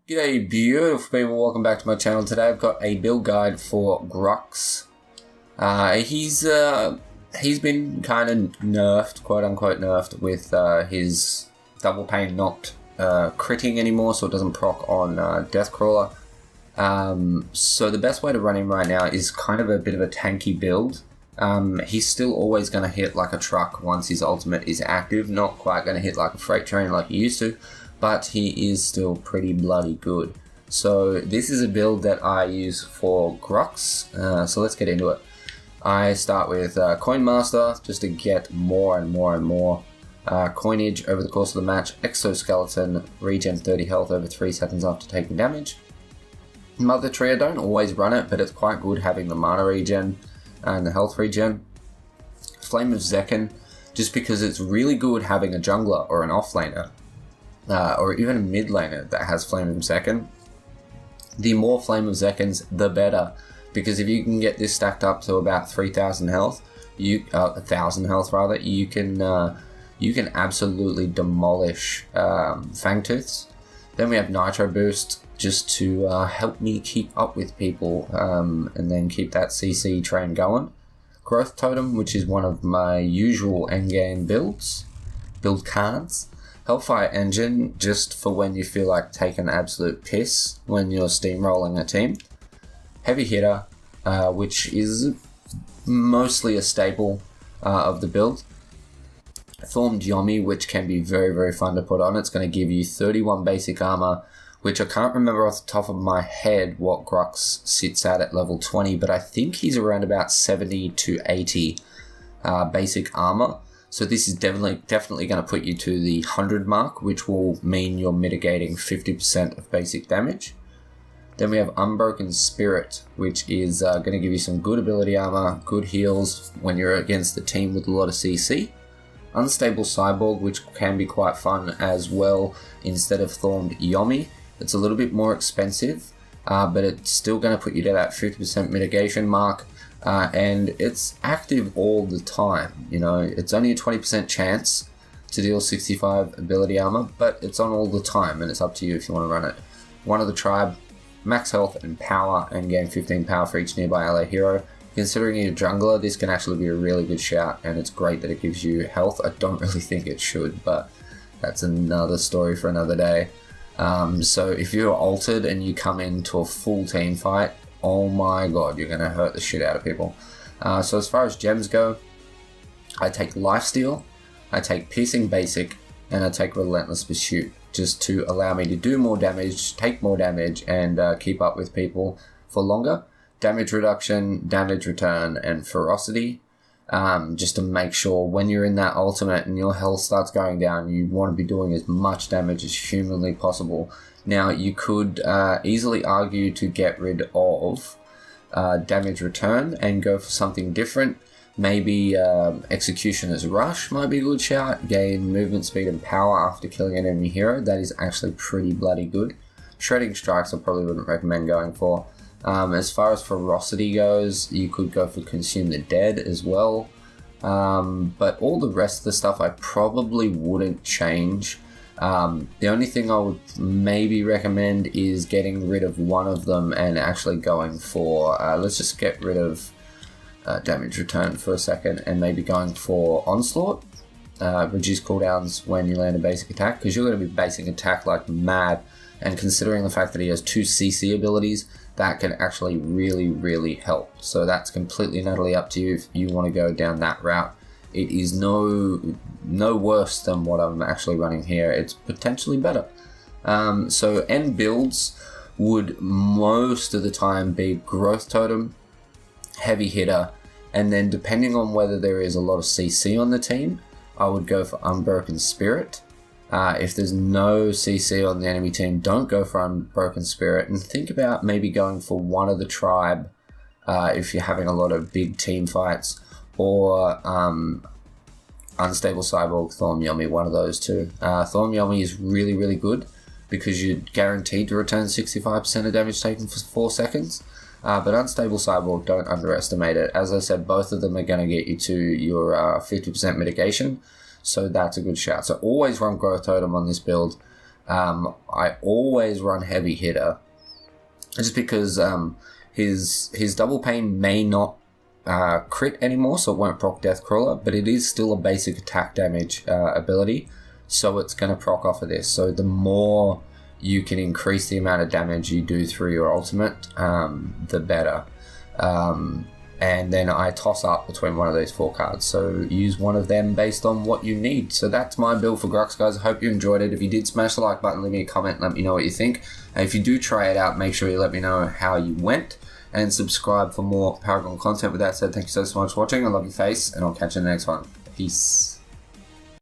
G'day beautiful people, welcome back to my channel. Today I've got a build guide for Grux. He's been kind of nerfed, quote unquote nerfed, with his double pane not critting anymore, so it doesn't proc on Deathcrawler. So the best way to run him right now is kind of a bit of a tanky build. He's still always going to hit like a truck once his ultimate is active, not quite going to hit like a freight train like he used to, but he is still pretty bloody good. So this is a build that I use for Grux, so let's get into it. I start with Coin Master just to get more and more coinage over the course of the match. Exoskeleton, regen 30 health over 3 seconds after taking damage. Mother Tree, I don't always run it, but it's quite good having the mana regen and the health regen. Flame of Zekken, just because it's really good having a jungler or an offlaner, or even a mid laner that has Flame of Zekken. The more Flame of Zekkens, the better, because if you can get this stacked up to about 3,000 health, 1,000 health rather, you can absolutely demolish Fangtooths. Then we have Nitro Boost, just to help me keep up with people, and then keep that CC train going. Growth Totem, which is one of my usual endgame build cards. Hellfire Engine, just for when you feel like taking an absolute piss when you're steamrolling a team. Heavy Hitter, which is mostly a staple of the build. Thormed Yomi, which can be very fun to put on. It's going to give you 31 basic armor, which I can't remember off the top of my head what Grux sits at level 20, but I think he's around about 70 to 80 basic armor. So this is definitely going to put you to the 100 mark, which will mean you're mitigating 50% of basic damage. Then we have Unbroken Spirit, which is going to give you some good ability armor, good heals when you're against the team with a lot of CC. Unstable Cyborg, which can be quite fun as well instead of Thormed Yomi. It's a little bit more expensive, but it's still going to put you to that 50% mitigation mark. And it's active all the time, you know, it's only a 20% chance to deal 65 ability armor, but it's on all the time, and it's up to you if you want to run it. One of the tribe, max health and power, and gain 15 power for each nearby ally hero. Considering you're a jungler, this can actually be a really good shout, and it's great that it gives you health. I don't really think it should, but that's another story for another day. So if you're altered and you come into a full team fight, oh my god, you're going to hurt the shit out of people. So as far as gems go, I take Lifesteal, I take Piercing Basic, and I take Relentless Pursuit, just to allow me to do more damage, take more damage, and keep up with people for longer. Damage Reduction, Damage Return, and Ferocity, just to make sure when you're in that ultimate and your health starts going down, you want to be doing as much damage as humanly possible. Now, you could easily argue to get rid of Damage Return and go for something different. Maybe Executioner's Rush might be a good shout. Gain movement speed and power after killing an enemy hero. That is actually pretty bloody good. Shredding Strikes I probably wouldn't recommend going for. As far as Ferocity goes, you could go for Consume the Dead as well. But all the rest of the stuff I probably wouldn't change. The only thing I would maybe recommend is getting rid of one of them and actually going for, let's just get rid of Damage Return for a second, and maybe going for Onslaught. Reduce cooldowns when you land a basic attack, because you're going to be basic attack like mad, and considering the fact that he has 2 CC abilities, that can actually really help. So that's completely and utterly up to you if you want to go down that route. It is no worse than what I'm actually running here. It's potentially better. So end builds would most of the time be Growth Totem, Heavy Hitter, and then depending on whether there is a lot of CC on the team, I would go for Unbroken Spirit. If there's no CC on the enemy team, don't go for Unbroken Spirit, and think about maybe going for one of the tribe if you're having a lot of big team fights, or Unstable Cyborg, Thorm Yomi, one of those two. Thorm Yomi is really good because you're guaranteed to return 65% of damage taken for 4 seconds. But Unstable Cyborg, don't underestimate it. As I said, both of them are going to get you to your 50% mitigation, so that's a good shout. So always run Growth Totem on this build. I always run heavy hitter, just because his double pain may not crit anymore, so it won't proc Deathcrawler, but it is still a basic attack damage ability, so it's going to proc off of this. So the more you can increase the amount of damage you do through your ultimate, the better. And then I toss up between one of those 4 cards, so use one of them based on what you need. So that's my build for Grux, guys. I hope you enjoyed it. If you did, smash the like button, leave me a comment, let me know what you think. And if you do try it out, make sure you let me know how you went, and subscribe for more Paragon content. With that said, thank you so much for watching. I love your face, and I'll catch you in the next one. Peace.